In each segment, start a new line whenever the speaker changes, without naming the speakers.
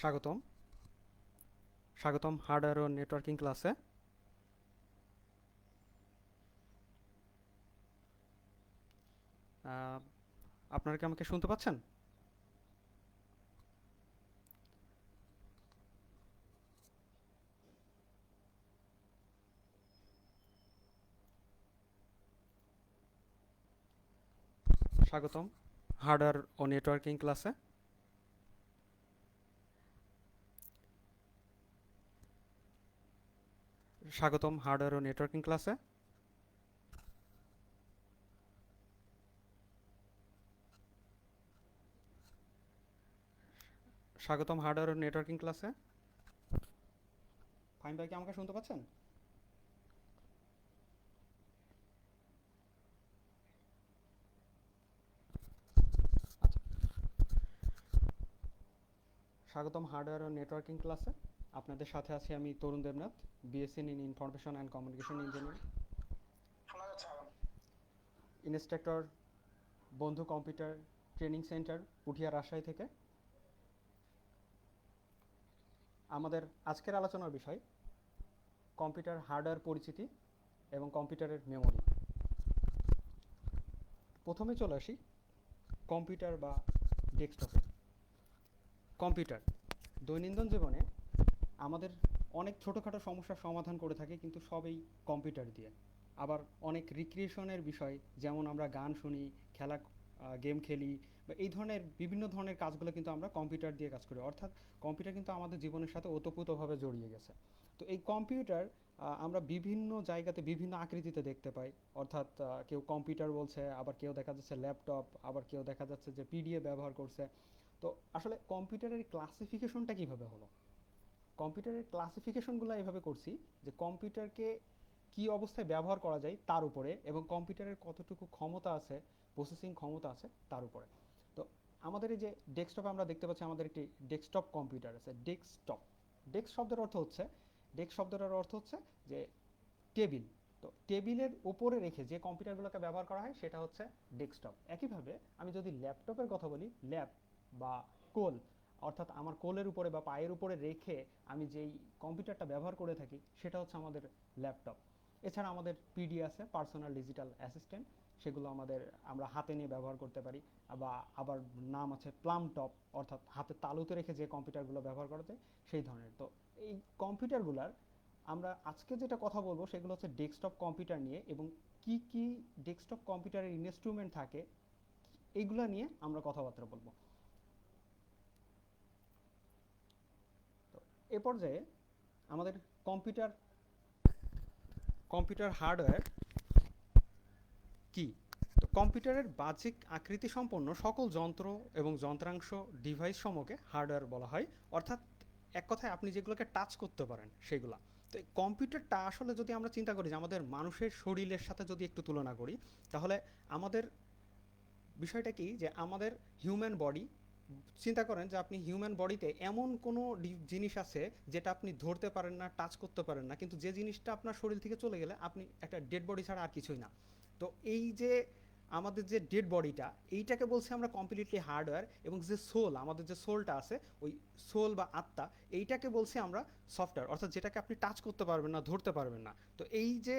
স্বাগতম স্বাগতম হার্ডওয়্যার ও নেটওয়ার্কিং ক্লাসে। আহ, আপনারা কি আমাকে শুনতে পাচ্ছেন? স্বাগতম হার্ডওয়্যার ও নেটওয়ার্কিং ক্লাসে। স্বাগতম হার্ডওয়্যার ও নেটওয়ার্কিং ক্লাসে। স্বাগতম হার্ডওয়্যার ও নেটওয়ার্কিং ক্লাসে। ফাইন ভাই, কি আমাকে শুনতে পাচ্ছেন? আচ্ছা, স্বাগতম হার্ডওয়্যার ও নেটওয়ার্কিং ক্লাসে। আপনাদের সাথে আছি আমি Tarun Debnath, BSc in information and communication engineering, instructor, Bondhu computer training centre, Puthia, Rajshahi থেকে। আমাদের আজকের আলোচনার বিষয় কম্পিউটার হার্ডওয়্যার পরিচিতি এবং কম্পিউটারের মেমোরি। প্রথমে চলে আসি কম্পিউটার বা ডেস্কটপে। কম্পিউটার দৈনন্দিন জীবনে আমাদের অনেক ছোটোখাটো সমস্যার সমাধান করে থাকে, কিন্তু সবই কম্পিউটার দিয়ে। আবার অনেক রিক্রিয়েশনের বিষয়, যেমন আমরা গান শুনি, খেলা, গেম খেলি, বা এই ধরনের বিভিন্ন ধরনের কাজগুলো কিন্তু আমরা কম্পিউটার দিয়ে কাজ করি। অর্থাৎ কম্পিউটার কিন্তু আমাদের জীবনের সাথে ওতপ্রোতভাবে জড়িয়ে গেছে। তো এই কম্পিউটার আমরা বিভিন্ন জায়গাতে বিভিন্ন আকৃতিতে দেখতে পাই। অর্থাৎ কেউ কম্পিউটার বলছে, আবার কেউ দেখা যাচ্ছে ল্যাপটপ, আবার কেউ দেখা যাচ্ছে যে পিডিএ ব্যবহার করছে। তো আসলে কম্পিউটারের ক্লাসিফিকেশনটা কিভাবে হলো? কম্পিউটারের ক্লাসিফিকেশনগুলো এভাবে করছি যে কম্পিউটারকে কি অবস্থায় ব্যবহার করা যায় তার উপরে, এবং কম্পিউটারের কতটুকু ক্ষমতা আছে, প্রসেসিং ক্ষমতা আছে তার উপরে। তো আমাদের এই যে ডেস্কটপে আমরা দেখতে পাচ্ছি, আমাদের একটি ডেস্কটপ কম্পিউটার আছে। ডেস্কটপ, ডেস্ক শব্দের অর্থ হচ্ছে, ডেস্ক শব্দটার অর্থ হচ্ছে যে টেবিল। তো টেবিলের উপরে রেখে যে কম্পিউটারগুলোকে ব্যবহার করা হয় সেটা হচ্ছে ডেস্কটপ। একইভাবে আমি যদি ল্যাপটপের কথা বলি, ল্যাপ বা কোল, অর্থাৎ আমার কোলের উপরে বা পায়ের উপরে রেখে আমি যেই কম্পিউটারটা ব্যবহার করে থাকি সেটা হচ্ছে আমাদের ল্যাপটপ। এছাড়া আমাদের পিডি আছে, পার্সোনাল ডিজিটাল অ্যাসিস্ট্যান্ট, সেগুলো আমরা হাতে নিয়ে ব্যবহার করতে পারি। বা আবার নাম আছে প্লাম টপ, অর্থাৎ হাতে তালুতে রেখে যে কম্পিউটারগুলো ব্যবহার করা যায় সেই ধরনের। তো এই কম্পিউটারগুলার আমরা আজকে যেটা কথা বলবো সেগুলো হচ্ছে ডেস্কটপ কম্পিউটার নিয়ে, এবং কি কি ডেস্কটপ কম্পিউটারের ইনস্ট্রুমেন্ট থাকে এইগুলো নিয়ে আমরা কথাবার্তা বলবো। তো এ পর্যায়ে আমাদের কম্পিউটার কম্পিউটার হার্ডওয়্যার কি? তো কম্পিউটারের বাহ্যিক আকৃতি সম্পন্ন সকল যন্ত্র এবং যন্ত্রাংশ, ডিভাইস সমূহকে হার্ডওয়্যার বলা হয়। অর্থাৎ এক কথায় আপনি যেগুলোকে টাচ করতে পারেন সেগুলা। তো এই কম্পিউটারটা আসলে যদি আমরা চিন্তা করি যে আমাদের মানুষের শরীরের সাথে যদি একটু তুলনা করি, তাহলে আমাদের বিষয়টা কি যে আমাদের হিউম্যান বডি, চিন্তা করেন যে আপনি হিউম্যান বডিতে এমন কোনো জিনিস আছে যেটা আপনি ধরতে পারেন না, টাচ করতে পারেন না, কিন্তু যে জিনিসটা আপনার শরীর থেকে চলে গেলে আপনি একটা ডেড বডি ছাড়া আর কিছুই না। তো এই যে আমাদের যে ডেড বডিটা, এইটাকে বলছি আমরা কমপ্লিটলি হার্ডওয়্যার, এবং যে সোল, আমাদের যে সোলটা আছে, ওই সোল বা আত্মা, এইটাকে বলছি আমরা সফটওয়্যার, অর্থাৎ যেটাকে আপনি টাচ করতে পারবেন না, ধরতে পারবেন না। তো এই যে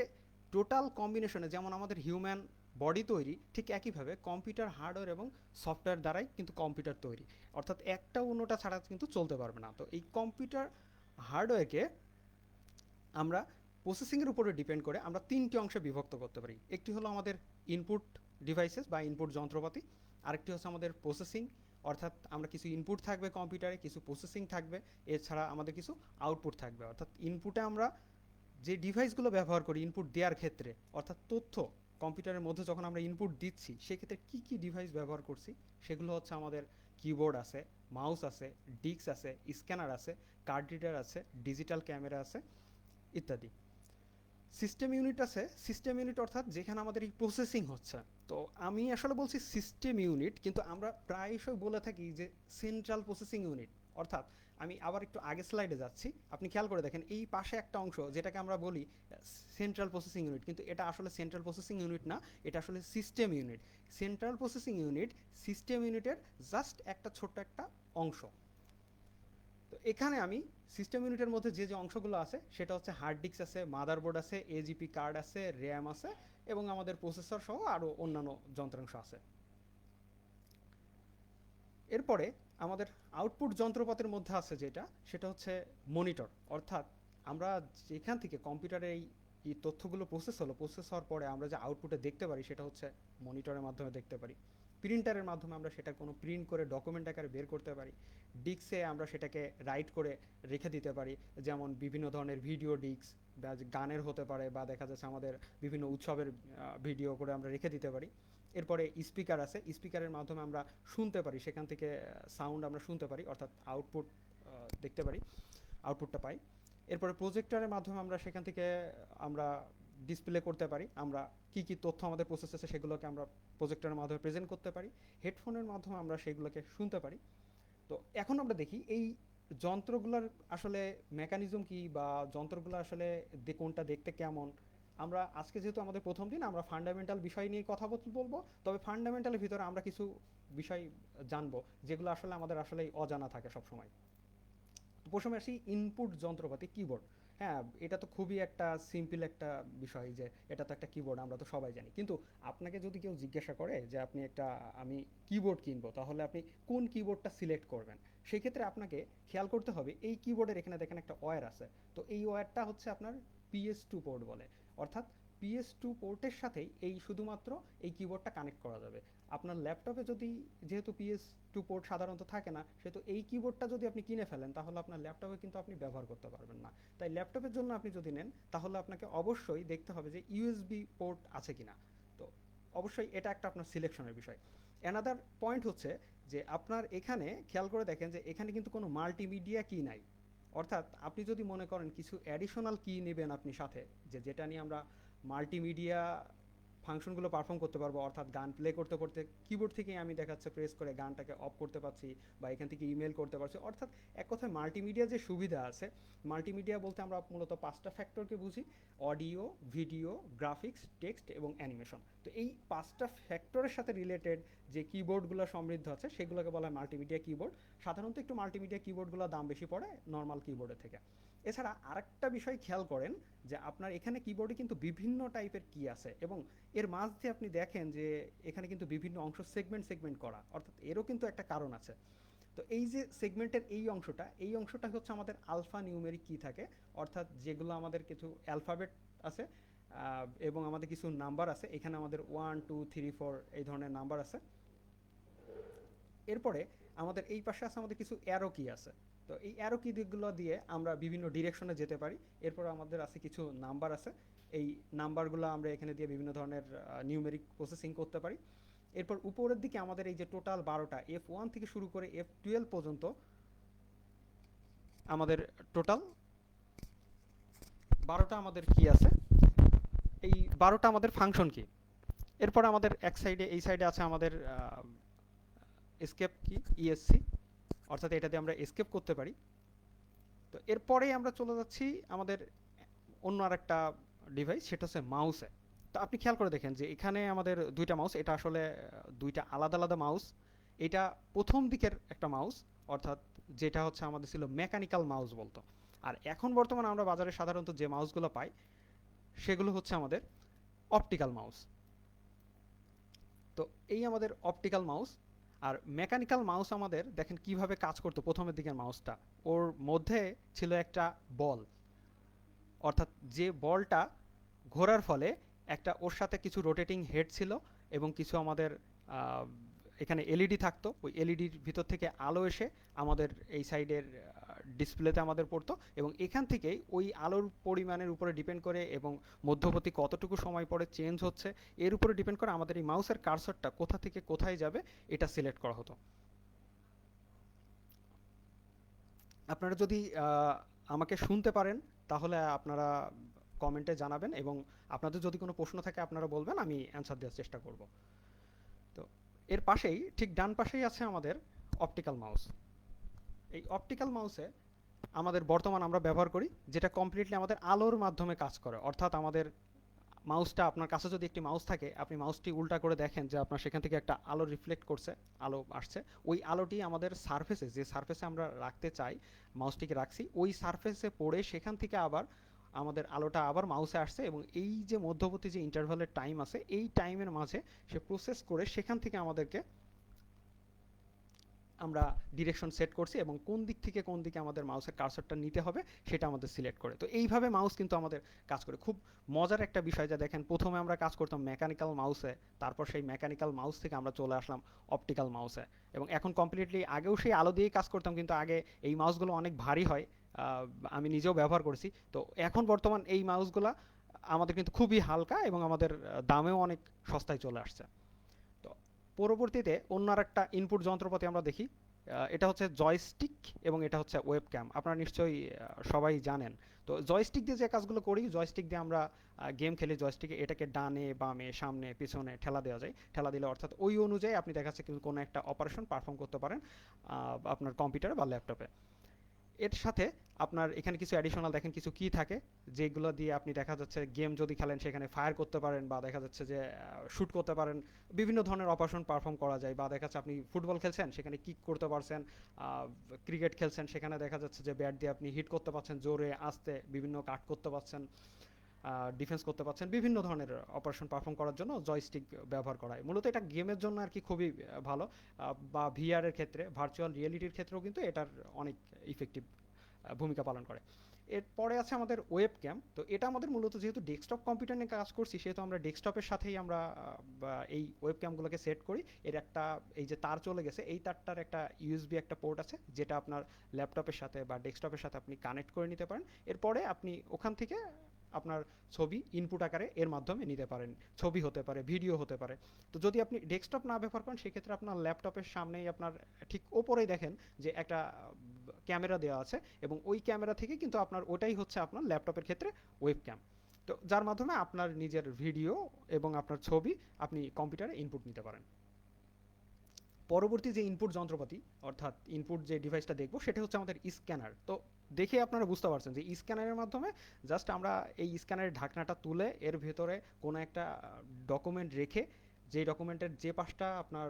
টোটাল কম্বিনেশনে যেমন আমাদের হিউম্যান বডি তৈরি, ঠিক একইভাবে কম্পিউটার হার্ডওয়্যার এবং সফটওয়্যার দ্বারাই কিন্তু কম্পিউটার তৈরি। অর্থাৎ একটা অন্যটা ছাড়া কিন্তু চলতে পারবে না। তো এই কম্পিউটার হার্ডওয়্যারকে আমরা প্রসেসিংয়ের উপরে ডিপেন্ড করে আমরা তিনটি অংশে বিভক্ত করতে পারি। একটি হলো আমাদের ইনপুট ডিভাইসেস বা ইনপুট যন্ত্রপাতি, আরেকটি হচ্ছে আমাদের প্রসেসিং, অর্থাৎ আমরা কিছু ইনপুট থাকবে কম্পিউটারে, কিছু প্রসেসিং থাকবে, এছাড়া আমাদের কিছু আউটপুট থাকবে। অর্থাৎ ইনপুটে আমরা যে ডিভাইসগুলো ব্যবহার করি ইনপুট দেওয়ার ক্ষেত্রে, অর্থাৎ তথ্য কম্পিউটারের মধ্যে যখন আমরা ইনপুট দিচ্ছি সেক্ষেত্রে কী কী ডিভাইস ব্যবহার করছি, সেগুলো হচ্ছে আমাদের কিবোর্ড আছে, মাউস আছে, ডিস্ক আছে, স্ক্যানার আছে, কার্ড রিডার আছে, ডিজিটাল ক্যামেরা আছে, ইত্যাদি। সিস্টেম ইউনিট আছে, সিস্টেম ইউনিট অর্থাৎ যেখানে আমাদের এই প্রসেসিং হচ্ছে। তো আমি আসলে বলছি সিস্টেম ইউনিট, কিন্তু আমরা প্রায়শই বলে থাকি যে সেন্ট্রাল প্রসেসিং ইউনিট। অর্থাৎ আমি আবার একটু আগে স্লাইডে যাচ্ছি, আপনি খেয়াল করে দেখেন এই পাশে একটা অংশ যেটাকে আমরা বলি সেন্ট্রাল প্রসেসিং ইউনিট, কিন্তু এটা আসলে সেন্ট্রাল প্রসেসিং ইউনিট না, এটা আসলে system unit. Central processing unit system ইউনিটের জাস্ট একটা ছোট্ট একটা অংশ। তো এখানে আমি সিস্টেম ইউনিটের মধ্যে যে যে অংশগুলো আছে সেটা হচ্ছে হার্ড ডিস্ক আছে, মাদারবোর্ড আছে, এজিপি কার্ড আছে, র্যাম আছে এবং আমাদের প্রসেসর সহ আরও অন্যান্য যন্ত্রাংশ আছে। এরপরে আমাদের আউটপুট যন্ত্রপাতির মধ্যে আছে যেটা, সেটা হচ্ছে মনিটর। অর্থাৎ আমরা যেখান থেকে কম্পিউটারে এই তথ্যগুলো প্রসেস হলো, প্রসেস হওয়ার পরে আমরা যে আউটপুটে দেখতে পারি সেটা হচ্ছে মনিটরের মাধ্যমে দেখতে পারি। প্রিন্টারের মাধ্যমে আমরা সেটা কোনো প্রিন্ট করে ডকুমেন্ট আকারে বের করতে পারি। ডিস্কে আমরা সেটাকে রাইট করে রেখে দিতে পারি, যেমন বিভিন্ন ধরনের ভিডিও ডিস্ক বা গানের হতে পারে, বা দেখা যাচ্ছে আমাদের বিভিন্ন উৎসবের ভিডিও করে আমরা রেখে দিতে পারি। এরপরে স্পিকার আছে, স্পিকারের মাধ্যমে আমরা শুনতে পারি, সেখান থেকে সাউন্ড আমরা শুনতে পারি, অর্থাৎ আউটপুট দেখতে পারি, আউটপুটটা পাই। এরপরে প্রজেক্টরের মাধ্যমে আমরা সেখান থেকে আমরা ডিসপ্লে করতে পারি, আমরা কি কি তথ্য আমাদের প্রসেস আছে সেগুলোকে আমরা প্রজেক্টরের মাধ্যমে প্রেজেন্ট করতে পারি। হেডফোনের মাধ্যমে আমরা সেগুলোকে শুনতে পারি। তো এখন আমরা দেখি এই যন্ত্রগুলোর আসলে মেকানিজম কি, বা যন্ত্রগুলো আসলে কোনটা দেখতে কেমন। আমরা আজকে যেহেতু আমাদের প্রথম দিন, আমরা ফান্ডামেন্টাল বিষয় নিয়ে কথা বলবো। তবে ফান্ডামেন্টালের ভিতরে আমরা কিছু বিষয় জানবো যেগুলো আসলে আমাদের আসলেই অজানা থাকে সবসময়। প্রথমে আসি ইনপুট যন্ত্রপাতি, কিবোর্ড। হ্যাঁ, এটা তো খুবই একটা সিম্পল একটা বিষয় যে এটা তো একটা কিবোর্ড, আমরা তো সবাই জানি। কিন্তু আপনাকে যদি কেউ জিজ্ঞাসা করে যে আপনি একটা, আমি কিবোর্ড কিনবো, তাহলে আপনি কোন কিবোর্ডটা সিলেক্ট করবেন, সেই ক্ষেত্রে আপনাকে খেয়াল করতে হবে এই কিবোর্ডের এখানে দেখেন একটা ওয়্যার আছে। তো এই ওয়্যারটা হচ্ছে আপনার PS2 পোর্ট বলে। অর্থাৎ PS2 পোর্টের সাথেই এই শুধুমাত্র এই কিবোর্ডটা কানেক্ট করা যাবে। আপনার ল্যাপটপে যদি, যেহেতু PS2 পোর্ট সাধারণত থাকে না, সেহেতু এই কিবোর্ডটা যদি আপনি কিনে ফেলেন তাহলে আপনার ল্যাপটপে কিন্তু আপনি ব্যবহার করতে পারবেন না। তাই ল্যাপটপের জন্য আপনি যদি নেন তাহলে আপনাকে অবশ্যই দেখতে হবে যে ইউএসবি পোর্ট আছে কিনা। তো অবশ্যই এটা একটা আপনার সিলেকশনের বিষয়। অ্যানাদার পয়েন্ট হচ্ছে যে আপনার এখানে খেয়াল করে দেখেন যে এখানে কিন্তু কোনো মাল্টিমিডিয়া কি নাই। অর্থাৎ আপনি যদি মনে করেন কিছু অ্যাডিশনাল কি নেবেন আপনি সাথে, যে যেটা নিয়ে আমরা মাল্টিমিডিয়া ফাংশনগুলো পারফর্ম করতে পারবো, অর্থাৎ গান প্লে করতে করতে কিবোর্ড থেকেই আমি দেখাচ্ছে প্রেস করে গানটাকে অফ করতে পারছি, বা এখান থেকে ইমেল করতে পারছি। অর্থাৎ এক কথায় মাল্টিমিডিয়া যে সুবিধা আছে, মাল্টিমিডিয়া বলতে আমরা মূলত 5টা ফ্যাক্টরকে বুঝি: অডিও, ভিডিও, গ্রাফিক্স, টেক্সট এবং অ্যানিমেশন। তো এই 5টা ফ্যাক্টরের সাথে রিলেটেড যে কিবোর্ডগুলো সমৃদ্ধ আছে সেগুলোকে বলা হয় মাল্টিমিডিয়া কিবোর্ড। সাধারণত একটু মাল্টিমিডিয়া কিবোর্ডগুলোর দাম বেশি পড়ে নর্মাল কিবোর্ডের থেকে। এছাড়া আরেকটা বিষয় খেয়াল করেন যে আপনার এখানে কিবোর্ডে কিন্তু বিভিন্ন টাইপের কি আছে, এবং এর মাঝ দিয়ে আপনি দেখেন যে এখানে কিন্তু বিভিন্ন অংশ সেগমেন্ট সেগমেন্ট করা, অর্থাৎ এরও কিন্তু একটা কারণ আছে। তো এই যে সেগমেন্টের এই অংশটা হচ্ছে আমাদের আলফা নিউমেরিক কি থাকে, অর্থাৎ যেগুলো আমাদের কিছু অ্যালফাবেট আছে এবং আমাদের কিছু নাম্বার আছে। এখানে আমাদের 1 2 3 4 এই ধরনের নাম্বার আছে। এরপরে আমাদের এই পাশে আছে আমাদের কিছু অ্যারো কি আছে। তো এই অ্যারো কি দিকগুলো দিয়ে আমরা বিভিন্ন ডিরেকশনে যেতে পারি। এরপর আমাদের আছে কিছু নাম্বার আছে, এই নাম্বারগুলো আমরা এখানে দিয়ে বিভিন্ন ধরনের নিউমেরিক প্রসেসিং করতে পারি। এরপর উপরের দিকে আমাদের এই যে টোটাল 12টা, F1 থেকে শুরু করে F12 পর্যন্ত আমাদের টোটাল 12টা আমাদের কি আছে, এই 12টা আমাদের ফাংশন কি। এরপর আমাদের এক সাইডে, এই সাইডে আছে আমাদের এসকেপ কি, ESC, অর্থাৎ এটা দিয়ে আমরা এসকেপ করতে পারি। তো এরপরেই আমরা চলে যাচ্ছি আমাদের অন্য আরেকটা ডিভাইস, সেটা হচ্ছে মাউসে। তো আপনি খেয়াল করে দেখেন যে এখানে আমাদের দুইটা মাউস, এটা আসলে দুইটা আলাদা আলাদা মাউস। এটা প্রথম দিকের একটা মাউস, অর্থাৎ যেটা হচ্ছে আমাদের ছিল মেকানিক্যাল মাউস বলতো। আর এখন বর্তমানে আমরা বাজারে সাধারণত যে মাউসগুলো পাই সেগুলো হচ্ছে আমাদের অপটিক্যাল মাউস। তো এই আমাদের অপটিক্যাল মাউস। আর মেকানিক্যাল মাউস আমাদের দেখেন কিভাবে কাজ করতো প্রথমের দিকের মাউসটা। ওর মধ্যে ছিল একটা বল, অর্থাৎ যে বলটা ঘোরার ফলে একটা ওর সাথে কিছু রোটেটিং হেড ছিল, এবং কিছু আমাদের এখানে এলইডি থাকতো। ওই এলইডির ভিতর থেকে আলো এসে আমাদের এই সাইডের ডিসপ্লেতে আমাদের পড়তো, এবং এখান থেকেই ওই আলোর পরিমাণের উপরে ডিপেন্ড করে এবং মধ্যবর্তী কতটুকু সময় পরে চেঞ্জ হচ্ছে এর উপরে ডিপেন্ড করে আমাদের এই মাউসের কার্সরটা কোথা থেকে কোথায় যাবে এটা সিলেক্ট করা হতো। আপনারা যদি আমাকে শুনতে পারেন তাহলে আপনারা কমেন্টে জানাবেন, এবং আপনাদের যদি কোনো প্রশ্ন থাকে আপনারা বলবেন, আমি অ্যান্সার দেওয়ার চেষ্টা করব। তো এর পাশেই, ঠিক ডান পাশেই আছে আমাদের অপটিক্যাল মাউস। এই অপটিক্যাল মাউসে আমাদের বর্তমান আমরা ব্যবহার করি, যেটা কমপ্লিটলি আমাদের আলোর মাধ্যমে কাজ করে। অর্থাৎ আমাদের মাউসটা আপনার কাছে যদি একটি মাউস থাকে, আপনি মাউসটি উল্টা করে দেখেন যে আপনার সেখান থেকে একটা আলো রিফ্লেক্ট করছে, আলো আসছে। ওই আলোটি আমাদের সারফেসে, যে সারফেসে আমরা রাখতে চাই মাউসটিকে রাখছি, ওই সারফেসে পড়ে সেখান থেকে আবার আমাদের আলোটা আবার মাউসে আসছে, এবং এই যে মধ্যবর্তী যে ইন্টারভালের টাইম আছে, এই টাইমের মাঝে সে প্রসেস করে সেখান থেকে আমাদেরকে আমরা ডিরেকশন সেট করছি, এবং কোন দিক থেকে কোন দিকে আমাদের মাউসের কার্সরটা নিতে হবে সেটা আমাদের সিলেক্ট করে। তো এইভাবে মাউস কিন্তু আমাদের কাজ করে। খুব মজার একটা বিষয়, যে দেখেন প্রথমে আমরা কাজ করতাম মেকানিক্যাল মাউসে, তারপর সেই মেকানিক্যাল মাউস থেকে আমরা চলে আসলাম অপটিক্যাল মাউসে, এবং এখন কমপ্লিটলি, আগেও সেই আলো দিয়েই কাজ করতাম, কিন্তু আগে এই মাউসগুলো অনেক ভারী হয়, আমি নিজেও ব্যবহার করছি। তো এখন বর্তমান এই মাউসগুলো আমাদের কিন্তু খুবই হালকা, এবং আমাদের দামেও অনেক সস্তায় চলে আসছে। তো পরবর্তীতে অন্য আরেকটা ইনপুট যন্ত্রপাতি আমরা দেখি, এটা হচ্ছে জয়স্টিক এবং এটা হচ্ছে ওয়েবক্যাম। আপনারা নিশ্চয়ই সবাই জানেন। তো জয়স্টিক দিয়ে যে কাজগুলো করি, জয়স্টিক দিয়ে আমরা গেম খেলি, জয়স্টিকে এটাকে ডানে বামে সামনে পিছনে ঠেলা দেওয়া যায়। ঠেলা দিলে অর্থাৎ ওই অনুযায়ী আপনি দেখা যাচ্ছে কোনো একটা অপারেশন পারফর্ম করতে পারেন আপনার কম্পিউটারে বা ল্যাপটপে। এর সাথে আপনার এখানে কিছু অ্যাডিশনাল দেখেন কিছু কি থাকে, যেগুলো দিয়ে আপনি দেখা যাচ্ছে গেম যদি খেলেন সেখানে ফায়ার করতে পারেন, বা দেখা যাচ্ছে যে শ্যুট করতে পারেন, বিভিন্ন ধরনের অপারেশন পারফর্ম করা যায়। বা দেখা যাচ্ছে আপনি ফুটবল খেলছেন, সেখানে কিক করতে পারছেন, ক্রিকেট খেলছেন, সেখানে দেখা যাচ্ছে যে ব্যাট দিয়ে আপনি হিট করতে পারছেন জোরে আস্তে, বিভিন্ন কাট করতে পারছেন, ডিফেন্স করতে পারছেন। বিভিন্ন ধরনের অপারেশন পারফর্ম করার জন্য জয়স্টিক ব্যবহার করা হয়। মূলত এটা গেমের জন্য আর কি খুবই ভালো, বা ভিআর এর ক্ষেত্রে, ভার্চুয়াল রিয়েলিটির ক্ষেত্রেও কিন্তু এটার অনেক ইফেক্টিভ ভূমিকা পালন করে। এরপরে আছে আমাদের ওয়েব ক্যাম। তো এটা আমাদের মূলত যেহেতু ডেস্কটপ কম্পিউটার নিয়ে কাজ করছি, সেহেতু আমরা ডেস্কটপের সাথেই আমরা এই ওয়েব ক্যামগুলোকে সেট করি। এর একটা, এই যে তার চলে গেছে, এই তারটার একটা ইউএসবি একটা পোর্ট আছে, যেটা আপনার ল্যাপটপের সাথে বা ডেস্কটপের সাথে আপনি কানেক্ট করে নিতে পারেন। এরপরে আপনি ওখান থেকে আপনার ছবি ইনপুট আকারে এর মাধ্যমে নিতে পারেন। ছবি হতে পারে, ভিডিও হতে পারে। তো যদি আপনি ডেস্কটপ না ব্যবহার করেন, সেক্ষেত্রে আপনার ল্যাপটপের সামনেই আপনার ঠিক ওপরেই দেখেন যে একটা ক্যামেরা দেওয়া আছে, এবং ওই ক্যামেরা থেকে কিন্তু আপনার ওটাই হচ্ছে আপনার ল্যাপটপের ক্ষেত্রে ওয়েব ক্যাম। তো যার মাধ্যমে আপনার নিজের ভিডিও এবং আপনার ছবি আপনি কম্পিউটারে ইনপুট নিতে পারেন। পরবর্তী যে ইনপুট যন্ত্রপাতি, অর্থাৎ ইনপুট যে ডিভাইসটা দেখবো, সেটা হচ্ছে আমাদের স্ক্যানার। তো দেখে আপনারা বুঝতে পারছেন যে স্ক্যানারের মাধ্যমে জাস্ট আমরা এই স্ক্যানারের ঢাকনাটা তুলে এর ভেতরে কোনো একটা ডকুমেন্ট রেখে, যে ডকুমেন্টের যে পাশটা আপনার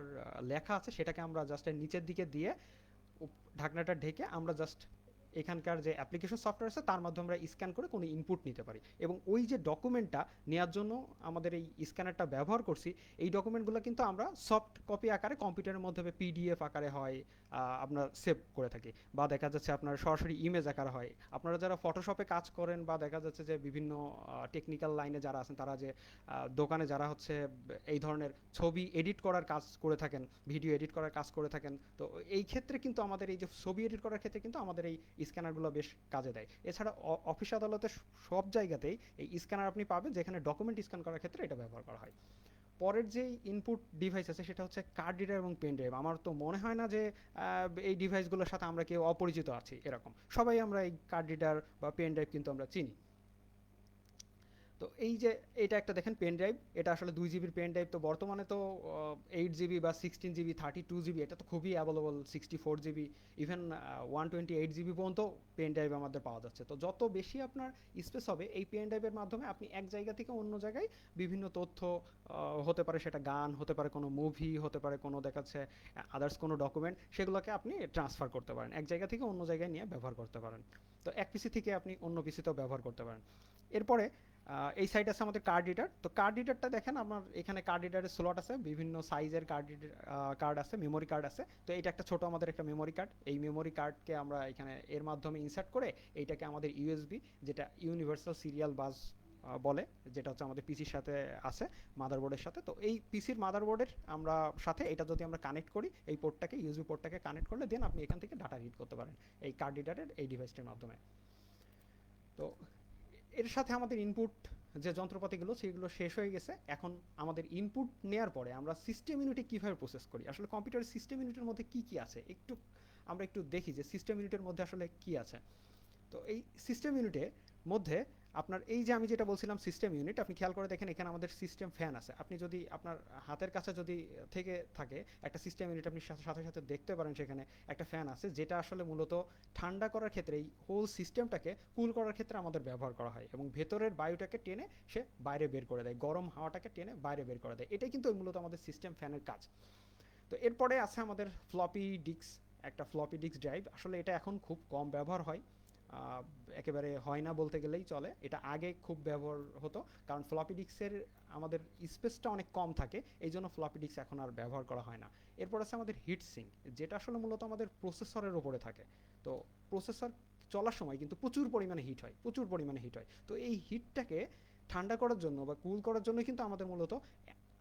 লেখা আছে সেটাকে আমরা জাস্ট এর নিচের দিকে দিয়ে ঢাকনাটা ঢেকে আমরা জাস্ট এখানকার যে অ্যাপ্লিকেশন সফটওয়্যার আছে তার মাধ্যমে আমরা স্ক্যান করে কোনো ইনপুট নিতে পারি। এবং ওই যে ডকুমেন্টটা নেওয়ার জন্য আমাদের এই স্ক্যানারটা ব্যবহার করছি, এই ডকুমেন্টগুলো কিন্তু আমরা সফট কপি আকারে কম্পিউটারের মধ্যে পিডিএফ আকারে হয়, আমরা সেভ করে থাকি, বা দেখা যাচ্ছে আপনার সরাসরি ইমেজ আকার হয়। আপনারা যারা ফটোশপে কাজ করেন, বা দেখা যাচ্ছে যে বিভিন্ন টেকনিক্যাল লাইনে যারা আছেন, তারা যে দোকানে যারা হচ্ছে এই ধরনের ছবি এডিট করার কাজ করে থাকেন, ভিডিও এডিট করার কাজ করে থাকেন, তো এই ক্ষেত্রে কিন্তু আমাদের এই যে ছবি এডিট করার ক্ষেত্রে কিন্তু আমাদের এই স্ক্যানারগুলো বেশ কাজে দেয়। এছাড়া অফিস আদালতে সব জায়গাতেই এই স্ক্যানার আপনি পাবেন, যেখানে ডকুমেন্ট স্ক্যান করার ক্ষেত্রে এটা ব্যবহার করা হয়। পরের যে ইনপুট ডিভাইস আছে সেটা হচ্ছে কার্ড রিডার এবং পেন ড্রাইভ। আমার তো মনে হয় না যে এই ডিভাইসগুলোর সাথে আমরা কেউ অপরিচিত আছি এরকম। সবাই আমরা এই কার্ড রিডার বা পেন ড্রাইভ কিন্তু আমরা চিনি। তো এই যে এটা একটা দেখেন পেন ড্রাইভ, এটা আসলে 2 জিবির পেন ড্রাইভ। তো বর্তমানে তো 8 জিবি বা 16 জিবি, 32 জিবি, এটা তো খুবই অ্যাভেলেবল। 64 জিবি, ইভেন 128 জিবি পর্যন্ত পেন ড্রাইভ আমাদের পাওয়া যাচ্ছে। তো যত বেশি আপনার স্পেস হবে এই পেন ড্রাইভের মাধ্যমে, আপনি এক জায়গা থেকে অন্য জায়গায় বিভিন্ন তথ্য, হতে পারে সেটা গান, হতে পারে কোনো মুভি, হতে পারে কোনো দেখাচ্ছে আদার্স কোনো ডকুমেন্ট, সেগুলোকে আপনি ট্রান্সফার করতে পারেন, এক জায়গা থেকে অন্য জায়গায় নিয়ে ব্যবহার করতে পারেন। তো এক পিসি থেকে আপনি অন্য পিসিতেও ব্যবহার করতে পারেন। এরপরে এই সাইড আছে আমাদের কার্ড রিডার। তো কার্ড রিডারটা দেখেন, আমার এখানে কার্ড রিডারের স্লট আছে, বিভিন্ন সাইজের কার্ড আছে, মেমোরি কার্ড আছে। তো এটা একটা ছোট আমাদের একটা মেমোরি কার্ড। এই মেমোরি কার্ডকে আমরা এখানে এর মাধ্যমে ইনসার্ট করে এইটাকে আমাদের ইউএসবি, যেটা ইউনিভার্সাল সিরিয়াল বাস বলে, যেটা হচ্ছে আমাদের পিসির সাথে আছে, মাদারবোর্ডের সাথে। তো এই পিসির মাদারবোর্ডের আমরা সাথে এটা যদি আমরা কানেক্ট করি, এই পোর্টটাকে, ইউএসবি পোর্টটাকে কানেক্ট করলে দেন আপনি এখান থেকে ডাটা রিড করতে পারেন এই কার্ড রিডারের এই ডিভাইসটির মাধ্যমে। তো এর সাথে আমাদের ইনপুট যে যন্ত্রপাতিগুলো সেগুলো শেষ হয়ে গেছে। এখন আমাদের ইনপুট নেওয়ার পরে আমরা সিস্টেম ইউনিটে কীভাবে প্রসেস করি, আসলে কম্পিউটারের সিস্টেম ইউনিটের মধ্যে কী কী আছে আমরা একটু দেখি যে সিস্টেম ইউনিটের মধ্যে আসলে কী আছে। তো এই সিস্টেম ইউনিটের মধ্যে আপনার এই যে আমি যেটা বলছিলাম সিস্টেম ইউনিট, আপনি খেয়াল করে দেখেন এখানে আমাদের সিস্টেম ফ্যান আছে। আপনি যদি আপনার হাতের কাছে যদি থেকে থাকে একটা সিস্টেম ইউনিট, আপনি সাথে সাথে সাথে দেখতে পারেন সেখানে একটা ফ্যান আছে, যেটা আসলে মূলত ঠান্ডা করার ক্ষেত্রে এই হোল সিস্টেমটাকে কুল করার ক্ষেত্রে আমাদের ব্যবহার করা হয়, এবং ভেতরের বায়ুটাকে টেনে সে বাইরে বের করে দেয়, গরম হাওয়াটাকে টেনে বাইরে বের করে দেয়। এটাই কিন্তু মূলত আমাদের সিস্টেম ফ্যানের কাজ। তো এরপরে আছে আমাদের ফ্লপি ডিস্ক, একটা ফ্লপি ডিস্ক ড্রাইভ। আসলে এটা এখন খুব কম ব্যবহার হয়, আহ, একেবারে হয় না বলতে গেলেই চলে। এটা আগে খুব ব্যবহার হতো, কারণ ফ্লপি ডিস্কের আমাদের স্পেসটা অনেক কম থাকে, এই জন্য ফ্লপি ডিস্ক এখন আর ব্যবহার করা হয় না। এরপর আছে আমাদের হিট সিঙ্ক, যেটা আসলে মূলত আমাদের প্রসেসরের উপরে থাকে। তো প্রসেসর চলার সময় কিন্তু প্রচুর পরিমাণে হিট হয়, প্রচুর পরিমাণে হিট হয়। তো এই হিটটাকে ঠান্ডা করার জন্য বা কুল করার জন্য কিন্তু আমাদের মূলত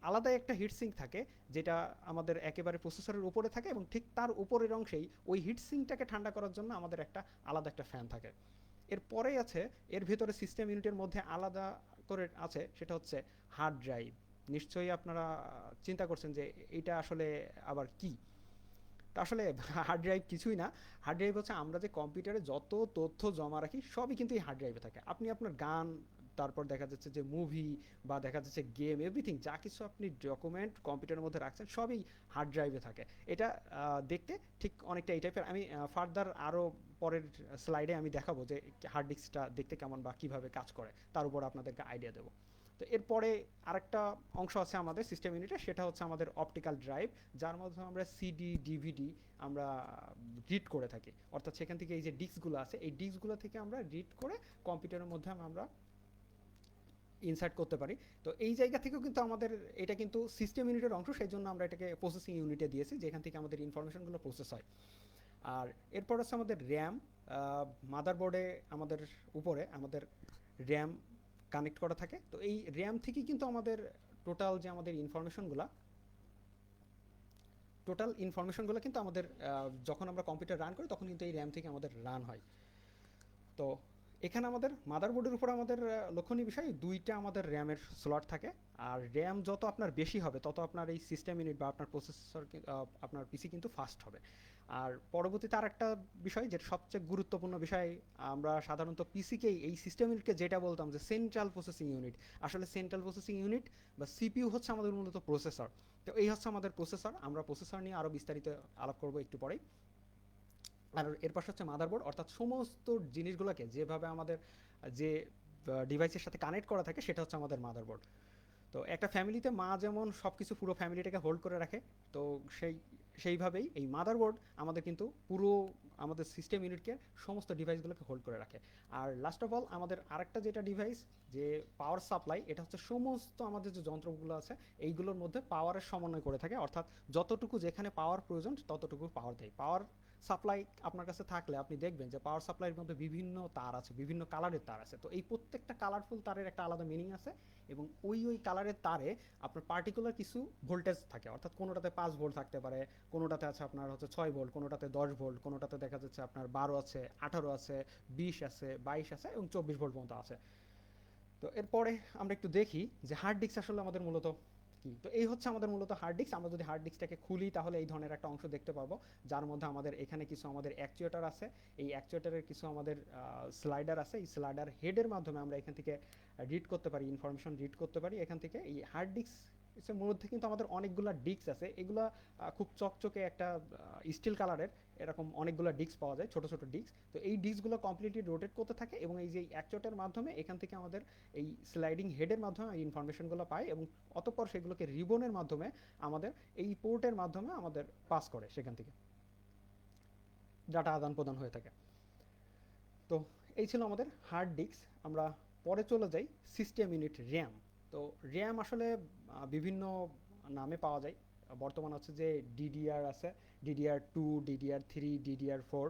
আলাদা একটা হিট সিঙ্ক থাকে, যেটা আমাদের একেবারে প্রসেসরের উপরে থাকে, এবং ঠিক তার উপরের অংশেই ওই হিট সিঙ্কটাকে ঠান্ডা করার জন্য আমাদের একটা আলাদা একটা ফ্যান থাকে। এরপরেই আছে, এর ভেতরে সিস্টেম ইউনিটের মধ্যে আলাদা করে আছে, সেটা হচ্ছে হার্ড ড্রাইভ। নিশ্চয়ই আপনারা চিন্তা করছেন যে এটা আসলে আবার কি। তা আসলে হার্ড ড্রাইভ কিছুই না। হার্ড ড্রাইভ হচ্ছে আমরা যে কম্পিউটারে যত তথ্য জমা রাখি সবই কিন্তু এই হার্ড ড্রাইভে থাকে। আপনি আপনার গান, তারপর দেখা যাচ্ছে যে মুভি, বা দেখা যাচ্ছে গেম, এভরিথিং যা কিছু আপনি ডকুমেন্ট কম্পিউটারের মধ্যে রাখছেন সবই হার্ড ড্রাইভে থাকে। এটা দেখতে ঠিক অনেকটা এই টাইপের। আমি ফার্দার আরও পরের স্লাইডে আমি দেখাবো যে হার্ড ডিস্কটা দেখতে কেমন বা কীভাবে কাজ করে, তার উপর আপনাদেরকে আইডিয়া দেবো। তো এরপরে আরেকটা অংশ আছে আমাদের সিস্টেম ইউনিটে, সেটা হচ্ছে আমাদের অপটিক্যাল ড্রাইভ, যার মাধ্যমে আমরা সিডি ডিভিডি আমরা রিড করে থাকি। অর্থাৎ সেখান থেকে এই যে ডিস্কগুলো আছে, এই ডিস্কগুলো থেকে আমরা রিড করে কম্পিউটারের মধ্যে আমরা ইনসার্ট করতে পারি। তো এই জায়গা থেকেও কিন্তু আমাদের এটা কিন্তু সিস্টেম ইউনিটের অংশ, সেই জন্য আমরা এটাকে প্রসেসিং ইউনিটে দিয়েছি, যেখান থেকে আমাদের ইনফরমেশনগুলো প্রসেস হয়। আর এরপর আছে আমাদের র্যাম। মাদারবোর্ডে আমাদের উপরে আমাদের র্যাম কানেক্ট করা থাকে। তো এই র্যাম থেকেই কিন্তু আমাদের টোটাল যে আমাদের ইনফরমেশনগুলো কিন্তু আমাদের যখন আমরা কম্পিউটার রান করি তখন কিন্তু এই র্যাম থেকে আমাদের রান হয়। তো এখানে আমাদের মাদারবোর্ডের উপর আমাদের লক্ষণীয় বিষয়, দুইটা আমাদের র্যামের স্লট থাকে। আর র্যাম যত আপনার বেশি হবে তত আপনার এই সিস্টেম ইউনিট বা আপনার প্রসেসর, আপনার পিসি কিন্তু ফাস্ট হবে। আর পরবর্তীতে আর একটা বিষয়, যেটা সবচেয়ে গুরুত্বপূর্ণ বিষয়, আমরা সাধারণত পিসিকেই এই সিস্টেম ইউনিটকে যেটা বলতাম যে সেন্ট্রাল প্রসেসিং ইউনিট, আসলে সেন্ট্রাল প্রসেসিং ইউনিট বা সিপিইউ হচ্ছে আমাদের মূলত প্রসেসর। তো এই হচ্ছে আমাদের প্রসেসর। আমরা প্রসেসর নিয়ে আরও বিস্তারিত আলাপ করবো একটু পরেই। আর এর পাশে হচ্ছে মাদারবোর্ড, অর্থাৎ সমস্ত জিনিসগুলোকে যেভাবে আমাদের যে ডিভাইসের সাথে কানেক্ট করা থাকে সেটা হচ্ছে আমাদের মাদারবোর্ড। তো একটা ফ্যামিলিতে মা যেমন সব কিছু পুরো ফ্যামিলিটাকে হোল্ড করে রাখে, তো সেইভাবেই এই মাদারবোর্ড আমাদের কিন্তু পুরো আমাদের সিস্টেম ইউনিটকে, সমস্ত ডিভাইসগুলোকে হোল্ড করে রাখে। আর লাস্ট অফ অল আমাদের আরেকটা যেটা ডিভাইস, যে পাওয়ার সাপ্লাই, এটা হচ্ছে সমস্ত আমাদের যে যন্ত্রগুলো আছে এইগুলোর মধ্যে পাওয়ারের সমন্বয় করে থাকে। অর্থাৎ যতটুকু যেখানে পাওয়ার প্রয়োজন ততটুকু পাওয়ার দেয়। পাওয়ার সাপ্লাই আপনার কাছে থাকলে আপনি দেখবেন যে পাওয়ার সাপ্লাইয়ের মধ্যে বিভিন্ন তার আছে, বিভিন্ন কালারের তার আছে। তো এই প্রত্যেকটা কালারফুল তারের একটা আলাদা মিনিং আছে, এবং ওই কালারের তারে আপনার পার্টিকুলার কিছু ভোল্টেজ থাকে। অর্থাৎ কোনোটাতে 5 ভোল্ট থাকতে পারে, কোনোটাতে আছে আপনার হচ্ছে 6 ভোল্ট, কোনোটাতে 10 ভোল্ট, কোনোটাতে দেখা যাচ্ছে আপনার 12 আছে, 18 আছে, 20 আছে, 22 আছে, এবং 24 ভোল্ট পর্যন্ত আছে। তো এরপরে আমরা একটু দেখি যে হার্ড ডিস্ক আসলে আমাদের মূলত কি। তো এই হচ্ছে আমাদের মূলত হার্ড ডিস্ক। আমরা যদি হার্ড ডিস্কটাকে খুলি তাহলে এই ধরনের একটা অংশ দেখতে পাবো, যার মধ্যে আমাদের এখানে কিছু আমাদের অ্যাকচুয়েটার আছে। এই অ্যাকচুয়েটারের কিছু আমাদের স্লাইডার আছে। এই স্লাইডার হেডের মাধ্যমে আমরা এখান থেকে রিড করতে পারি, ইনফরমেশন রিড করতে পারি এখান থেকে। এই হার্ড ডিস্ক এর মধ্যে কিন্তু আমাদের অনেকগুলো ডিস্ক আছে। এগুলা খুব চকচকে একটা স্টিল কালারের, এরকম অনেকগুলো ডিস্ক পাওয়া যায়, ছোট ছোট ডিস্ক। তো এই ডিস্কগুলো কমপ্লিটলি রোটেট করতে থাকে, এবং এই যে অ্যাকচুয়েটারের মাধ্যমে এখান থেকে আমাদের এই স্লাইডিং হেডের মাধ্যমে এই ইনফরমেশনগুলো পাই, এবং অতঃপর সেগুলোকে রিবনের মাধ্যমে আমাদের এই পোর্টের মাধ্যমে আমাদের পাস করে, সেখান থেকে ডাটা আদান প্রদান হয়ে থাকে। তো এই ছিল আমাদের হার্ড ডিস্ক। আমরা পরে চলে যাই সিস্টেম ইউনিট র্যাম। তো র্যাম আসলে বিভিন্ন নামে পাওয়া যায়। বর্তমান হচ্ছে যে ডিডিআর আছে, DDR2, DDR3, DDR4,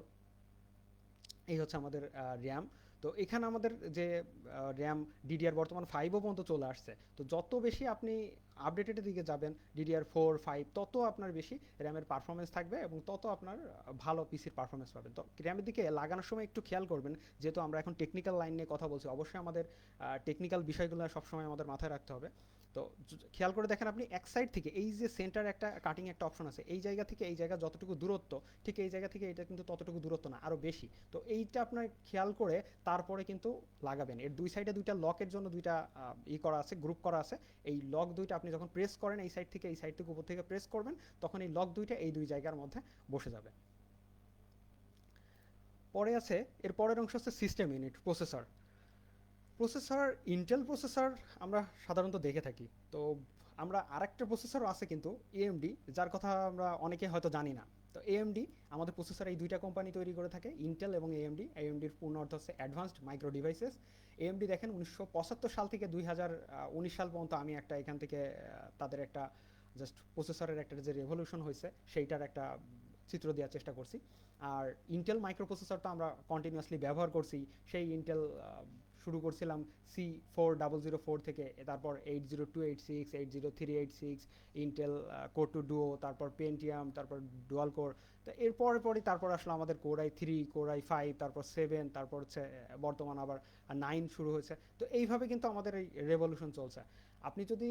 এই হচ্ছে আমাদের র্যাম। তো এখানে আমাদের যে র্যাম ডিডিআর বর্তমান 5ও পর্যন্ত চলে আসছে। তো যত বেশি আপনি আপডেটের দিকে যাবেন, DDR4, 5, তত আপনার বেশি র্যামের পারফরমেন্স থাকবে, এবং তত আপনার ভালো পিসির পারফরমেন্স পাবেন। তো র্যামের দিকে লাগানোর সময় একটু খেয়াল করবেন, যেহেতু আমরা এখন টেকনিক্যাল লাইন নিয়ে কথা বলছি, অবশ্যই আমাদের টেকনিক্যাল বিষয়গুলো সবসময় আমাদের মাথায় রাখতে হবে। তো খেয়াল করে দেখেন আপনি এক সাইড থেকে এই যে সেন্টার একটা কাটিং একটা অপশন আছে, এই জায়গা থেকে এই জায়গা যতটুকু দূরত্ব, ঠিক এই জায়গা থেকে এটা কিন্তু ততটুকু দূরত্ব না, আরও বেশি। তো এইটা আপনার খেয়াল করে তারপরে কিন্তু লাগাবেন। এর দুই সাইডে দুইটা লকের জন্য দুইটা করা আছে, গ্রুপ করা আছে। এই লক দুইটা আপনি যখন প্রেস করেন এই সাইড থেকে উপর থেকে প্রেস করবেন, তখন এই লক দুইটা এই দুই জায়গার মধ্যে বসে যাবে। পরে আছে, এর পরের অংশ হচ্ছে system unit, processor. Processor, Intel processor আমরা সাধারণত দেখে থাকি। তো আমরা আরেকটা প্রসেসরও আছে কিন্তু এএমডি, যার কথা আমরা অনেকে হয়তো জানি না। তো এএমডি আমাদের প্রসেসর এই দুইটা কোম্পানি তৈরি করে থাকে, ইন্টেল এবং এএমডি। এএমডির পূর্ণ অর্থ হচ্ছে অ্যাডভান্সড মাইক্রো ডিভাইসেস। এএমডি দেখেন 1975 সাল থেকে 2019 সাল পর্যন্ত আমি একটা এখান থেকে তাদের একটা জাস্ট প্রসেসরের একটা যে রেভলিউশন হয়েছে সেইটার একটা চিত্র দেওয়ার চেষ্টা করছি। আর ইন্টেল মাইক্রো প্রসেসর তো আমরা কন্টিনিউয়াসলি ব্যবহার করছি। সেই ইন্টেল শুরু করছিলাম C4004 থেকে, তারপর 80286, 80386, ইন্টেল কোর টু ডুও, তারপর পেন্টিয়াম, তারপর ডুয়াল কোর। তো এরপরে তারপর আসলে আমাদের কোর i3, কোর i5, তারপর 7, তারপর হচ্ছে বর্তমান আবার 9 শুরু হয়েছে। তো এইভাবে কিন্তু আমাদের এই রেভলিউশন চলছে। আপনি যদি